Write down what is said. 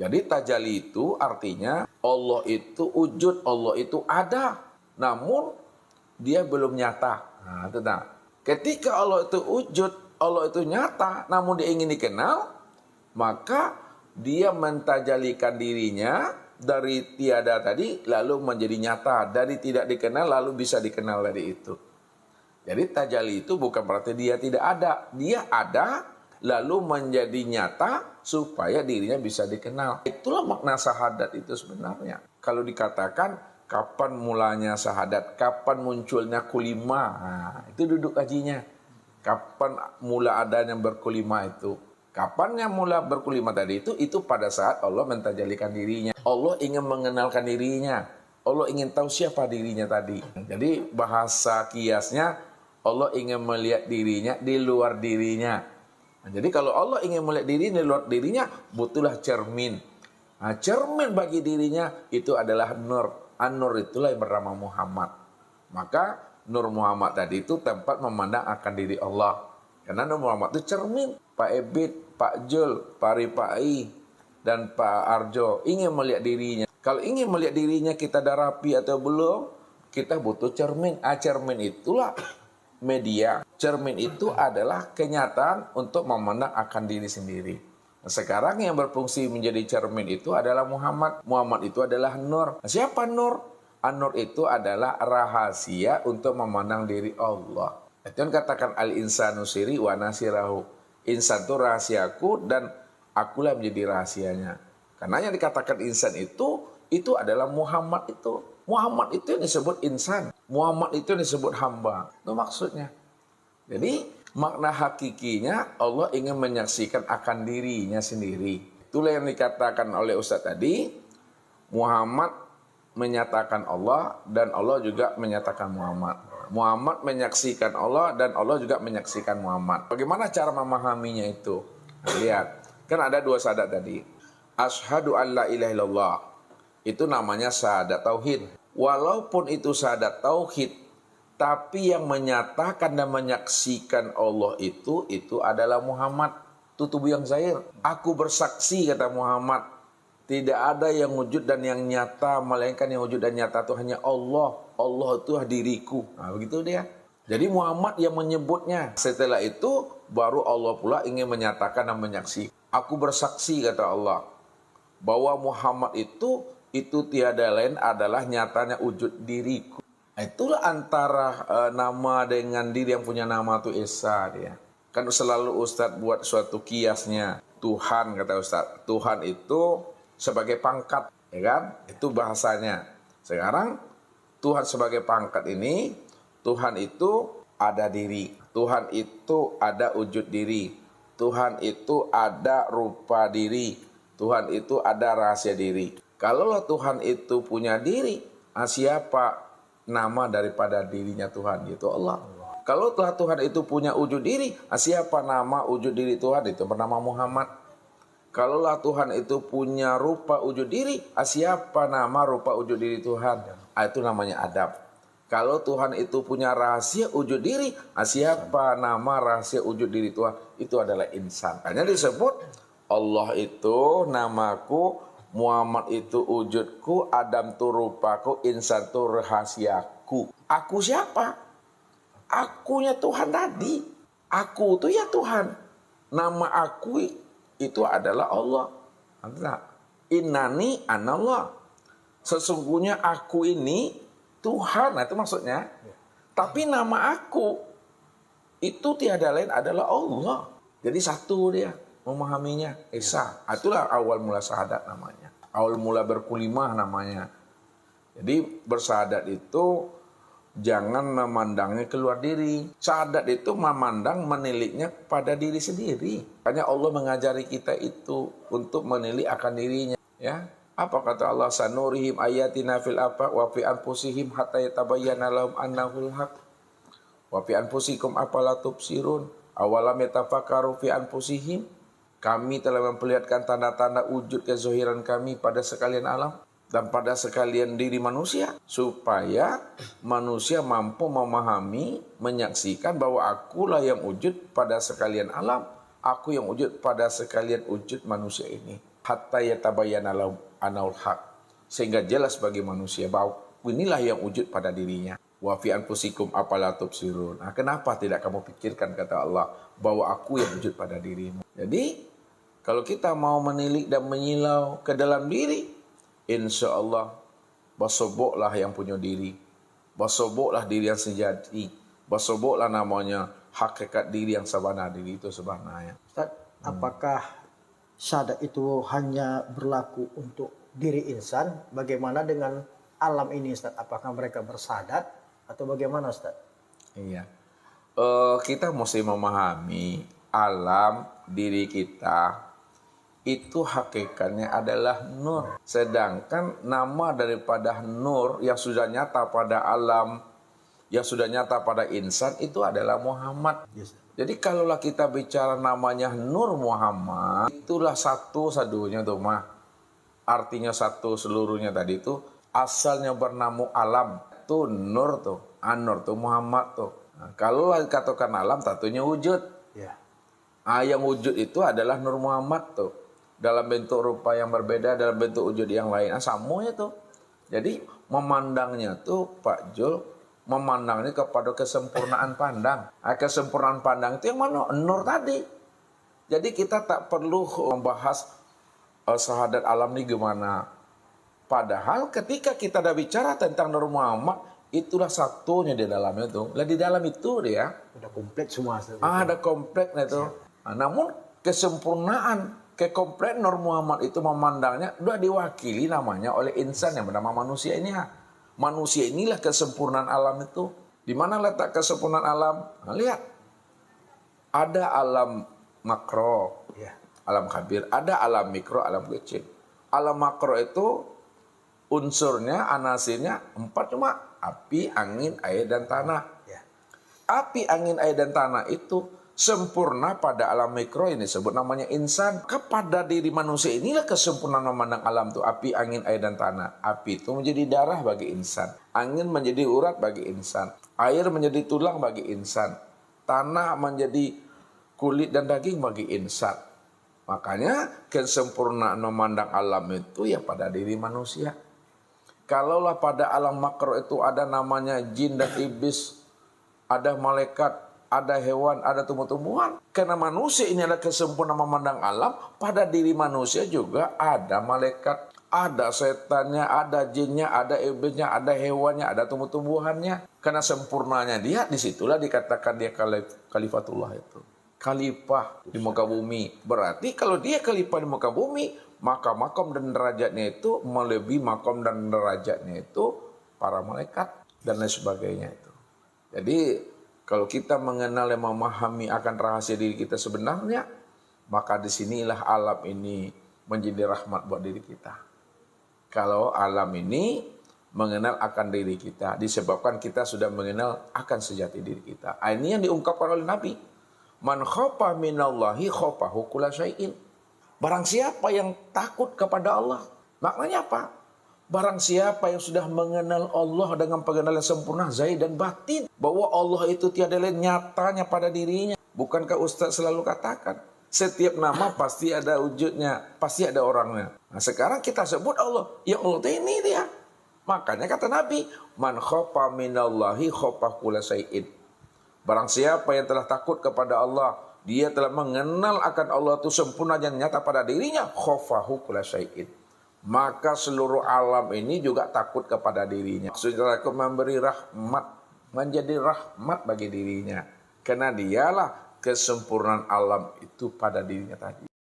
Jadi tajalli itu artinya Allah itu wujud, Allah itu ada, namun dia belum nyata. Nah, itu nah. Ketika Allah itu wujud, Allah itu nyata, namun dia ingin dikenal, maka dia mentajalikan dirinya dari tiada tadi lalu menjadi nyata, dari tidak dikenal lalu bisa dikenal dari itu. Jadi tajalli itu bukan berarti dia tidak ada, dia ada lalu menjadi nyata supaya dirinya bisa dikenal. Itulah makna syahadat itu sebenarnya. Kalau dikatakan kapan mulanya syahadat, kapan munculnya kulima, nah, itu duduk kajinya. Kapan mula adanya berkulima itu? Kapannya mula berkulima tadi itu pada saat Allah mentajalikan dirinya. Allah ingin mengenalkan dirinya. Allah ingin tahu siapa dirinya tadi. Jadi bahasa kiasnya Allah ingin melihat dirinya di luar dirinya. Nah, jadi kalau Allah ingin melihat dirinya di luar dirinya, butuhlah cermin. Nah, cermin bagi dirinya itu adalah nur. An-nur itulah yang bernama Muhammad. Maka Nur Muhammad tadi itu tempat memandang akan diri Allah. Karena Nur Muhammad itu cermin. Pak Ebit, Pak Jul, Pak Ripai, dan Pak Arjo ingin melihat dirinya. Kalau ingin melihat dirinya kita dah rapi atau belum, kita butuh cermin. Cermin itulah media. Cermin itu adalah kenyataan untuk memandang akan diri sendiri. Nah, sekarang yang berfungsi menjadi cermin itu adalah Muhammad. Muhammad itu adalah Nur. Nah, siapa Nur? An-Nur itu adalah rahasia untuk memandang diri Allah. Itu yang katakan al-insanu siri wa nasirahu. Insan itu rahasiaku dan akulah menjadi rahasianya. Karena yang dikatakan insan itu adalah Muhammad itu. Muhammad itu yang disebut insan. Muhammad itu yang disebut hamba. Itu maksudnya. Jadi makna hakikinya Allah ingin menyaksikan akan dirinya sendiri. Itulah yang dikatakan oleh Ustaz tadi. Muhammad menyatakan Allah dan Allah juga menyatakan Muhammad. Muhammad menyaksikan Allah dan Allah juga menyaksikan Muhammad. Bagaimana cara memahaminya itu? Nah, lihat, kan ada dua syahadat tadi. Asyhadu an la ilaha illallah. Itu namanya syahadat tauhid. Walaupun itu syahadat tauhid, tapi yang menyatakan dan menyaksikan Allah itu adalah Muhammad. Tutubu yang zahir. Aku bersaksi, kata Muhammad. Tidak ada yang wujud dan yang nyata, melainkan yang wujud dan nyata itu hanya Allah. Allah itu diriku. Nah, begitu dia. Jadi Muhammad yang menyebutnya. Setelah itu baru Allah pula ingin menyatakan dan menyaksikan. Aku bersaksi, kata Allah, bahwa Muhammad itu tiada lain adalah nyatanya wujud diriku. Itulah antara nama dengan diri yang punya nama itu Esa dia. Kan selalu Ustadz buat suatu kiasnya. Tuhan, kata Ustadz. Tuhan itu sebagai pangkat, ya kan? Itu bahasanya. Sekarang Tuhan sebagai pangkat ini, Tuhan itu ada diri. Tuhan itu ada wujud diri. Tuhan itu ada rupa diri. Tuhan itu ada rahasia diri. Kalau Tuhan itu punya diri, siapa nama daripada dirinya Tuhan? Itu Allah. Kalau Tuhan itu punya wujud diri, siapa nama wujud diri Tuhan? Itu bernama Muhammad. Kalaulah Tuhan itu punya rupa wujud diri, siapa nama rupa wujud diri Tuhan? Itu namanya Adam. Kalau Tuhan itu punya rahasia wujud diri, siapa nama rahasia wujud diri Tuhan? Itu adalah insan. Hanya disebut Allah itu namaku, Muhammad itu wujudku, Adam itu rupaku, insan itu rahasiaku. Aku siapa? Akunya Tuhan tadi. Aku itu ya Tuhan. Nama aku itu adalah Allah. Innani anallah. Sesungguhnya aku ini Tuhan. Nah, itu maksudnya. Tapi nama aku itu tiada lain adalah Allah. Jadi satu dia memahaminya. Esa. Itulah awal mula syahadat namanya. Awal mula berkulimah namanya. Jadi bersyahadat itu jangan memandangnya keluar diri. Syahadat itu memandang, meniliknya pada diri sendiri. Makanya Allah mengajari kita itu untuk menilik akan dirinya. Ya, apa kata Allah? Sanurihim ayatina fil afaq wa fi anfusihim hatta yatabayyana lahum annahul haq. Wa fi anfusikum afala tubsirun. Awalam yatafakkaru fi anfusihim. Kami telah memperlihatkan tanda-tanda wujud kezahiran kami pada sekalian alam dan pada sekalian diri manusia, supaya manusia mampu memahami, menyaksikan bahwa akulah yang wujud pada sekalian alam, aku yang wujud pada sekalian wujud manusia ini. hatta yatabayyana lahum annahu haq, sehingga jelas bagi manusia bahwa inilah yang wujud pada dirinya. Wa fi anfusikum afala tubsirun. Nah, kenapa tidak kamu pikirkan, kata Allah, bahwa aku yang wujud pada dirimu. Jadi kalau kita mau menilik dan menyilau ke dalam diri, insya Allah basoboklah yang punya diri, basoboklah diri yang sejati, basoboklah namanya hakikat diri yang sebenar, diri itu sebenarnya. Ustaz, apakah syahadat itu hanya berlaku untuk diri insan? Bagaimana dengan alam ini, Ustaz? Apakah mereka bersyahadat atau bagaimana, Ustaz? Iya. Kita mesti memahami alam diri kita itu hakikatnya adalah nur. Sedangkan nama daripada nur yang sudah nyata pada alam, yang sudah nyata pada insan itu adalah Muhammad. Yes. Jadi kalaulah kita bicara namanya Nur Muhammad, itulah satu-satunya tuh mah. Artinya satu seluruhnya tadi itu asalnya bernama alam. Tuh Nur tuh, An-Nur tuh Muhammad tuh. Nah, kalau dikatakan alam tentunya wujud. Ya. Yang wujud itu adalah Nur Muhammad tuh. Dalam bentuk rupa yang berbeda, dalam bentuk wujud yang lain. Sama itu. Jadi memandangnya tuh Pak Jul, memandangnya kepada kesempurnaan pandang. Kesempurnaan pandang itu yang mana? Nur tadi. Jadi kita tak perlu membahas syahadat alam ini gimana. Padahal ketika kita dah bicara tentang Nur Muhammad, itulah satunya di dalamnya itu. Lah di dalam itu dia. Udah komplit semua. Ada kompleknya itu. Nah, namun kesempurnaan, kekomplek Nur Muhammad itu memandangnya sudah diwakili namanya oleh insan yang bernama manusia ini. Manusia inilah kesempurnaan alam itu. Di mana letak kesempurnaan alam? Nah, lihat. Ada alam makro, Ya. alam kabir. Ada alam mikro, alam kecil. Alam makro itu unsurnya, anasirnya 4 cuma api, angin, air, dan tanah. Ya. Api, angin, air, dan tanah itu sempurna pada alam mikro ini disebut namanya insan. Kepada diri manusia inilah kesempurnaan memandang alam itu. Api, angin, air, dan tanah. Api itu menjadi darah bagi insan. Angin menjadi urat bagi insan. Air menjadi tulang bagi insan. Tanah menjadi kulit dan daging bagi insan. Makanya kesempurnaan memandang alam itu ya pada diri manusia. Kalaulah pada alam makro itu ada namanya jin dan iblis, ada malaikat, ada hewan, ada tumbuh-tumbuhan. Karena manusia ini adalah kesempurnaan memandang alam, pada diri manusia juga ada malaikat, ada setannya, ada jinnya, ada iblisnya, ada hewannya, ada tumbuh-tumbuhannya. Karena sempurnanya dia, disitulah dikatakan dia khalifatullah itu. Khalifah di muka bumi. Berarti kalau dia khalifah di muka bumi, maka makom dan derajatnya itu melebihi makom dan derajatnya itu para malaikat dan lain sebagainya itu. Jadi kalau kita mengenal dan memahami akan rahasia diri kita sebenarnya, maka disinilah alam ini menjadi rahmat buat diri kita. Kalau alam ini mengenal akan diri kita, disebabkan kita sudah mengenal akan sejati diri kita. Ini yang diungkapkan oleh Nabi. Man khofa minallahi khofahu kulla syai'in. Barang siapa yang takut kepada Allah, maknanya apa? Barang siapa yang sudah mengenal Allah dengan pengenalan sempurna zahir dan batin, bahwa Allah itu tiada lain nyatanya pada dirinya. Bukankah Ustaz selalu katakan, setiap nama pasti ada wujudnya, pasti ada orangnya. Nah, sekarang kita sebut Allah, ya Allah ini dia. Makanya kata Nabi, man khofa minallahi khofa kulla syai'in. Barang siapa yang telah takut kepada Allah, dia telah mengenal akan Allah itu sempurna dan nyata pada dirinya, khofahu kulla syai'in. Maka seluruh alam ini juga takut kepada dirinya. Maksudnya aku memberi rahmat, menjadi rahmat bagi dirinya. Karena dialah kesempurnaan alam itu pada dirinya tadi.